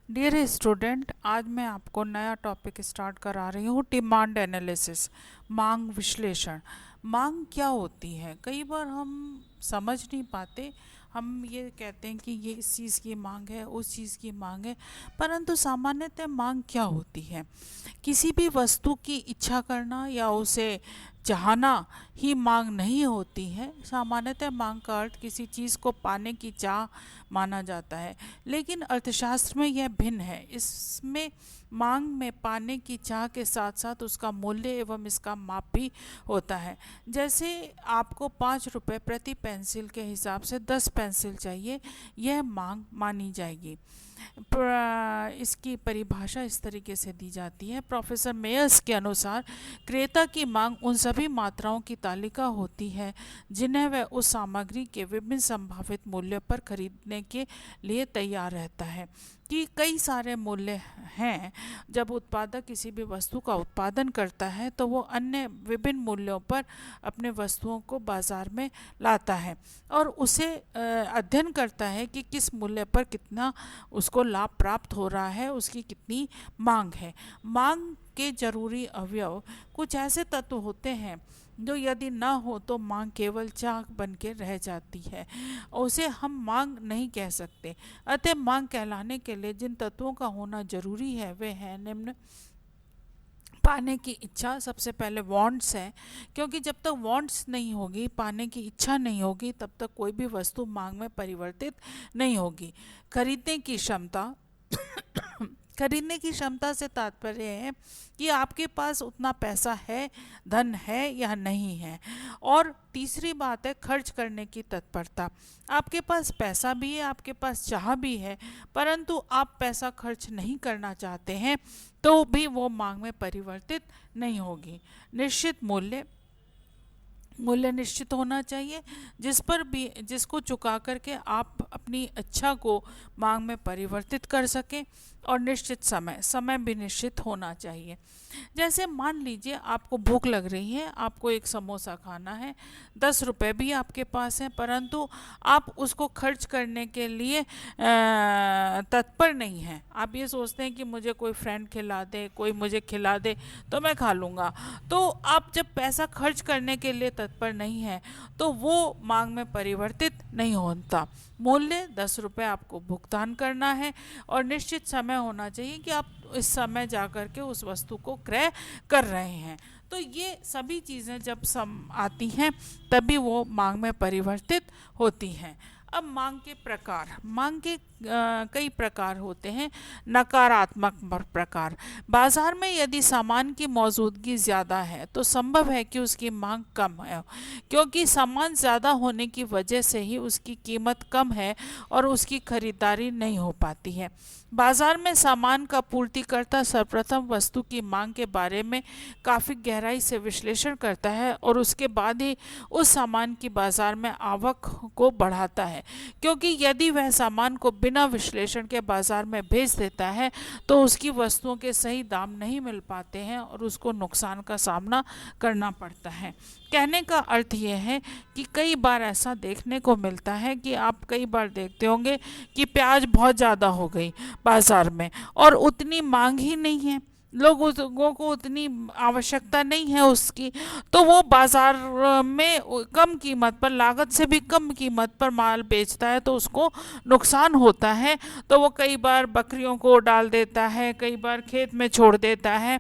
Dear student, आज मैं आपको नया टॉपिक स्टार्ट करा रही हूँ, डिमांड एनालिसिस, मांग विश्लेषण। मांग क्या होती है? कई बार हम समझ नहीं पाते। हम ये कहते हैं कि ये इस चीज़ की मांग है, उस चीज़ की मांग है, परंतु सामान्यतः मांग क्या होती है? किसी भी वस्तु की इच्छा करना या उसे चाहना ही मांग नहीं होती है। सामान्यतः मांग का अर्थ किसी चीज़ को पाने की चाह माना जाता है, लेकिन अर्थशास्त्र में यह भिन्न है। इसमें मांग में पाने की चाह के साथ साथ उसका मूल्य एवं इसका माप भी होता है। जैसे आपको 5 रुपये प्रति पेंसिल के हिसाब से 10 पेंसिल चाहिए, यह मांग मानी जाएगी। इसकी परिभाषा इस तरीके से दी जाती है। प्रोफेसर मेयर्स के अनुसार क्रेता की मांग उन सभी मात्राओं की तालिका होती है जिन्हें वह उस सामग्री के विभिन्न संभावित मूल्यों पर खरीदने के लिए तैयार रहता है। कि कई सारे मूल्य हैं। जब उत्पादक किसी भी वस्तु का उत्पादन करता है तो वो अन्य विभिन्न मूल्यों पर अपने वस्तुओं को बाज़ार में लाता है और उसे अध्ययन करता है कि किस मूल्य पर कितना उसको लाभ प्राप्त हो रहा है, उसकी कितनी मांग है। मांग के जरूरी अवयव कुछ ऐसे तत्व होते हैं जो यदि ना हो तो मांग केवल चाह बन के रह जाती है, उसे हम मांग नहीं कह सकते। अतः मांग कहलाने के लिए जिन तत्वों का होना जरूरी है वे हैं निम्न। पाने की इच्छा, सबसे पहले वांट्स है, क्योंकि जब तक वांट्स नहीं होगी, पाने की इच्छा नहीं होगी, तब तक कोई भी वस्तु मांग में परिवर्तित नहीं होगी। खरीदने की क्षमता, खरीदने की क्षमता से तात्पर्य है कि आपके पास उतना पैसा है, धन है या नहीं है। और तीसरी बात है खर्च करने की तत्परता। आपके पास पैसा भी है, आपके पास चाह भी है, परंतु आप पैसा खर्च नहीं करना चाहते हैं तो भी वो मांग में परिवर्तित नहीं होगी। निश्चित मूल्य, मूल्य निश्चित होना चाहिए जिस पर भी, जिसको चुका करके आप अपनी इच्छा को मांग में परिवर्तित कर सकें। और निश्चित समय, समय भी निश्चित होना चाहिए। जैसे मान लीजिए आपको भूख लग रही है, आपको एक समोसा खाना है, 10 रुपये भी आपके पास हैं, परंतु आप उसको खर्च करने के लिए तत्पर नहीं हैं। आप ये सोचते हैं कि मुझे कोई फ्रेंड खिला दे, कोई मुझे खिला दे तो मैं खा लूँगा। तो आप जब पैसा खर्च करने के लिए तत्पर नहीं है तो वो मांग में परिवर्तित नहीं होता। मूल्य 10 रुपये आपको भुगतान करना है और निश्चित समय होना चाहिए कि आप इस समय जा कर के उस वस्तु को क्रय कर रहे हैं। तो ये सभी चीज़ें जब सम आती हैं तभी वो मांग में परिवर्तित होती हैं। अब मांग के प्रकार, मांग के कई प्रकार होते हैं। नकारात्मक प्रकार, बाजार में यदि सामान की मौजूदगी ज़्यादा है तो संभव है कि उसकी मांग कम है, क्योंकि सामान ज़्यादा होने की वजह से ही उसकी कीमत कम है और उसकी खरीदारी नहीं हो पाती है। बाजार में सामान का पूर्तिकर्ता सर्वप्रथम वस्तु की मांग के बारे में काफ़ी गहराई से विश्लेषण करता है और उसके बाद ही उस सामान की बाजार में आवक को बढ़ाता है, क्योंकि यदि वह सामान को बिना विश्लेषण के बाजार में भेज देता है तो उसकी वस्तुओं के सही दाम नहीं मिल पाते हैं और उसको नुकसान का सामना करना पड़ता है। कहने का अर्थ यह है कि कई बार ऐसा देखने को मिलता है कि आप कई बार देखते होंगे कि प्याज बहुत ज़्यादा हो गई बाज़ार में और उतनी मांग ही नहीं है, लोगों को उतनी आवश्यकता नहीं है उसकी, तो वो बाज़ार में कम कीमत पर, लागत से भी कम कीमत पर माल बेचता है तो उसको नुकसान होता है। तो वो कई बार बकरियों को डाल देता है, कई बार खेत में छोड़ देता है,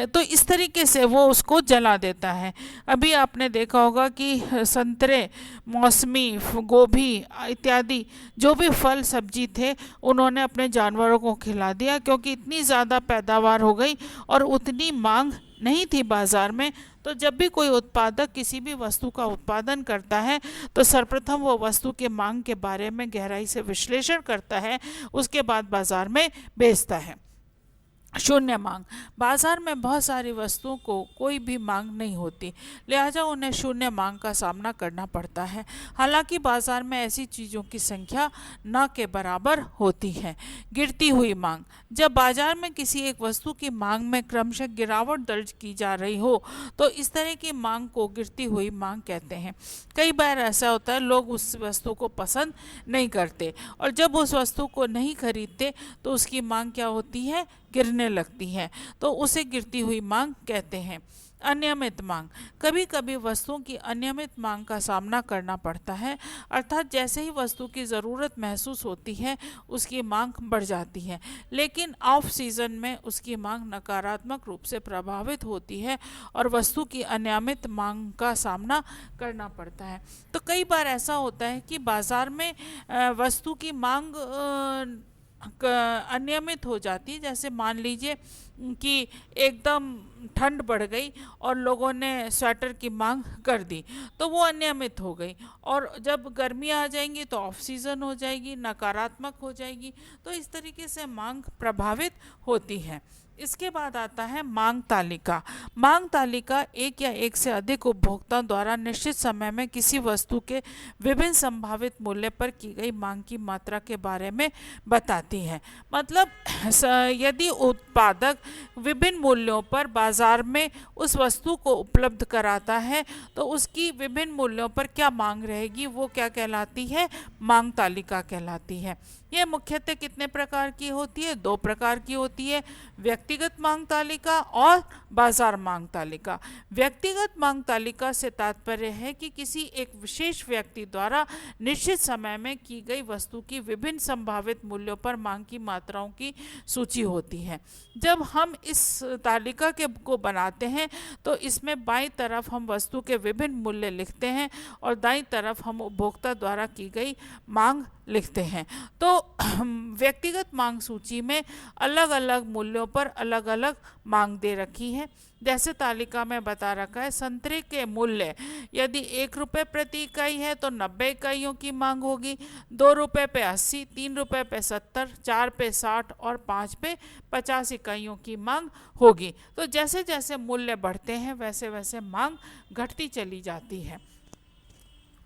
तो इस तरीके से वो उसको जला देता है। अभी आपने देखा होगा कि संतरे, मौसमी, गोभी इत्यादि जो भी फल सब्जी थे उन्होंने अपने जानवरों को खिला दिया, क्योंकि इतनी ज़्यादा पैदावार हो गई और उतनी मांग नहीं थी बाज़ार में। तो जब भी कोई उत्पादक किसी भी वस्तु का उत्पादन करता है तो सर्वप्रथम वो वस्तु के मांग के बारे में गहराई से विश्लेषण करता है, उसके बाद बाज़ार में बेचता है। शून्य मांग। बाजार में बहुत सारी वस्तुओं को कोई भी मांग नहीं होती, लिहाजा उन्हें शून्य मांग का सामना करना पड़ता है। हालांकि बाजार में ऐसी चीज़ों की संख्या न के बराबर होती है। गिरती हुई मांग। जब बाजार में किसी एक वस्तु की मांग में क्रमशः गिरावट दर्ज की जा रही हो तो इस तरह की मांग को गिरती हुई मांग कहते हैं। कई बार ऐसा होता है, लोग उस वस्तु को पसंद नहीं करते और जब उस वस्तु को नहीं खरीदते तो उसकी मांग क्या होती है, गिरने लगती है, तो उसे गिरती हुई मांग कहते हैं। अनियमित मांग। कभी कभी वस्तुओं की अनियमित मांग का सामना करना पड़ता है, अर्थात जैसे ही वस्तु की ज़रूरत महसूस होती है उसकी मांग बढ़ जाती है, लेकिन ऑफ सीजन में उसकी मांग नकारात्मक रूप से प्रभावित होती है और वस्तु की अनियमित मांग का सामना करना पड़ता है। तो कई बार ऐसा होता है कि बाज़ार में वस्तु की मांग अनियमित हो जाती है। जैसे मान लीजिए कि एकदम ठंड बढ़ गई और लोगों ने स्वेटर की मांग कर दी तो वो अनियमित हो गई, और जब गर्मियाँ आ जाएंगी तो ऑफ सीज़न हो जाएगी, नकारात्मक हो जाएगी। तो इस तरीके से मांग प्रभावित होती है। इसके बाद आता है मांग तालिका। मांग तालिका एक या एक से अधिक उपभोक्ताओं द्वारा निश्चित समय में किसी वस्तु के विभिन्न संभावित मूल्य पर की गई मांग की मात्रा के बारे में बताती है। मतलब यदि उत्पादक विभिन्न मूल्यों पर बाजार में उस वस्तु को उपलब्ध कराता है तो उसकी विभिन्न मूल्यों पर क्या मांग रहेगी वो क्या कहलाती है, मांग तालिका कहलाती है। यह मुख्यतः कितने प्रकार की होती है, दो प्रकार की होती है, व्यक्तिगत मांग तालिका और बाजार मांग तालिका। व्यक्तिगत मांग तालिका से तात्पर्य है कि किसी एक विशेष व्यक्ति द्वारा निश्चित समय में की गई वस्तु की विभिन्न संभावित मूल्यों पर मांग की मात्राओं की सूची होती है। जब हम इस तालिका के को बनाते हैं तो इसमें बाईं तरफ हम वस्तु के विभिन्न मूल्य लिखते हैं और दाईं तरफ हम उपभोक्ता द्वारा की गई मांग लिखते हैं। तो व्यक्तिगत मांग सूची में अलग अलग मूल्यों पर अलग अलग मांग दे रखी है। जैसे तालिका में बता रखा है, संतरे के मूल्य यदि 1 रुपये प्रति इकाई है तो 90 इकाइयों की मांग होगी, 2 रुपये पे 80, 3 रुपये पे 70, 4 पे 60 और 5 पे 50 इकाइयों की मांग होगी। तो जैसे जैसे मूल्य बढ़ते हैं वैसे वैसे मांग घटती चली जाती है।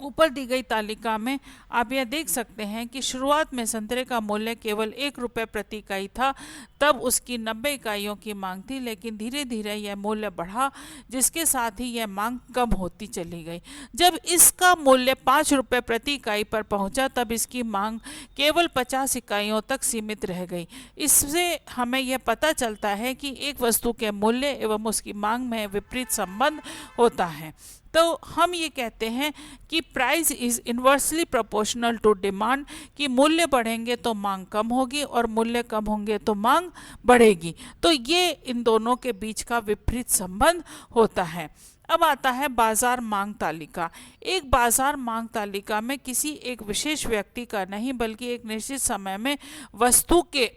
ऊपर दी गई तालिका में आप यह देख सकते हैं कि शुरुआत में संतरे का मूल्य केवल 1 रुपये प्रति इकाई था, तब उसकी 90 इकाइयों की मांग थी, लेकिन धीरे धीरे यह मूल्य बढ़ा जिसके साथ ही यह मांग कम होती चली गई। जब इसका मूल्य 5 रुपये प्रति इकाई पर पहुंचा तब इसकी मांग केवल 50 इकाइयों तक सीमित रह गई। इससे हमें यह पता चलता है कि एक वस्तु के मूल्य एवं उसकी मांग में विपरीत संबंध होता है। तो हम ये कहते हैं कि price is inversely proportional to demand, कि मूल्य बढ़ेंगे तो मांग कम होगी और मूल्य कम होंगे तो मांग बढ़ेगी। तो ये इन दोनों के बीच का विपरीत संबंध होता है। अब आता है बाजार मांग तालिका। एक बाजार मांग तालिका में किसी एक विशेष व्यक्ति का नहीं बल्कि एक निश्चित समय में वस्तु के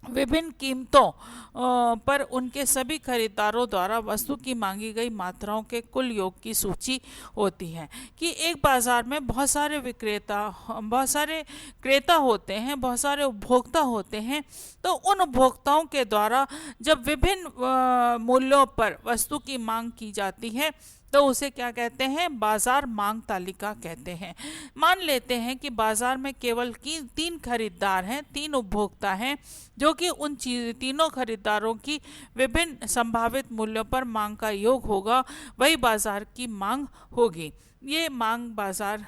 विभिन्न कीमतों पर उनके सभी खरीदारों द्वारा वस्तु की मांगी गई मात्राओं के कुल योग की सूची होती है। कि एक बाज़ार में बहुत सारे क्रेता होते हैं, बहुत सारे उपभोक्ता होते हैं। तो उन उपभोक्ताओं के द्वारा जब विभिन्न मूल्यों पर वस्तु की मांग की जाती है तो उसे क्या कहते हैं, बाजार मांग तालिका कहते हैं। मान लेते हैं कि बाजार में केवल 3 खरीदार हैं, 3 उपभोक्ता हैं, जो कि उन तीनों खरीदारों की विभिन्न संभावित मूल्यों पर मांग का योग होगा, वही बाजार की मांग होगी। ये मांग बाजार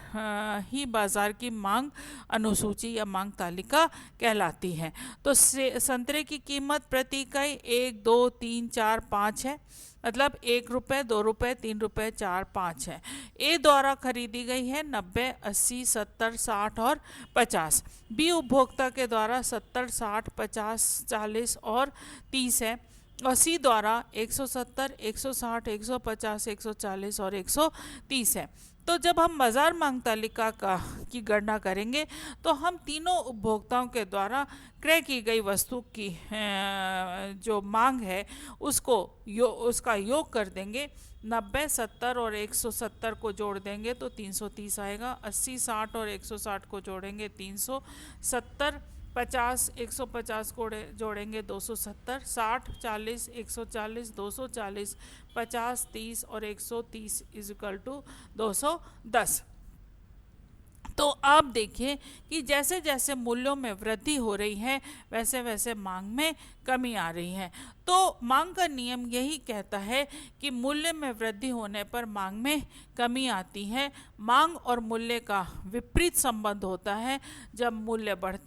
ही बाजार की मांग अनुसूची या मांग तालिका कहलाती है। तो संतरे की कीमत प्रति इकाई 1, 2, 3, 4, 5 है, मतलब 1 रुपये, 2 रुपये, 3 रुपये, 4, 5 है। ए द्वारा खरीदी गई है 90, 80, 70, 60 और 50। बी उपभोक्ता के द्वारा 70, 60, 50, 40 और 30 है। और सी द्वारा 170, 160, 150, 140 और 130 है। तो जब हम बाजार मांग तालिका की गणना करेंगे तो हम तीनों उपभोक्ताओं के द्वारा क्रय की गई वस्तु की जो मांग है उसका योग कर देंगे। 90, 70 और 170 को जोड़ देंगे तो 330 आएगा। 80, 60 और 160 को जोड़ेंगे 370 50 150 को जोड़ेंगे 270, 60 40 140 240, 50 30 और 130 इज इक्वल टू 210। तो आप देखिए कि जैसे जैसे मूल्यों में वृद्धि हो रही है वैसे वैसे मांग में कमी आ रही है। तो मांग का नियम यही कहता है कि मूल्य में वृद्धि होने पर मांग में कमी आती है। मांग और मूल्य का विपरीत संबंध होता है। जब मूल्य बढ़ते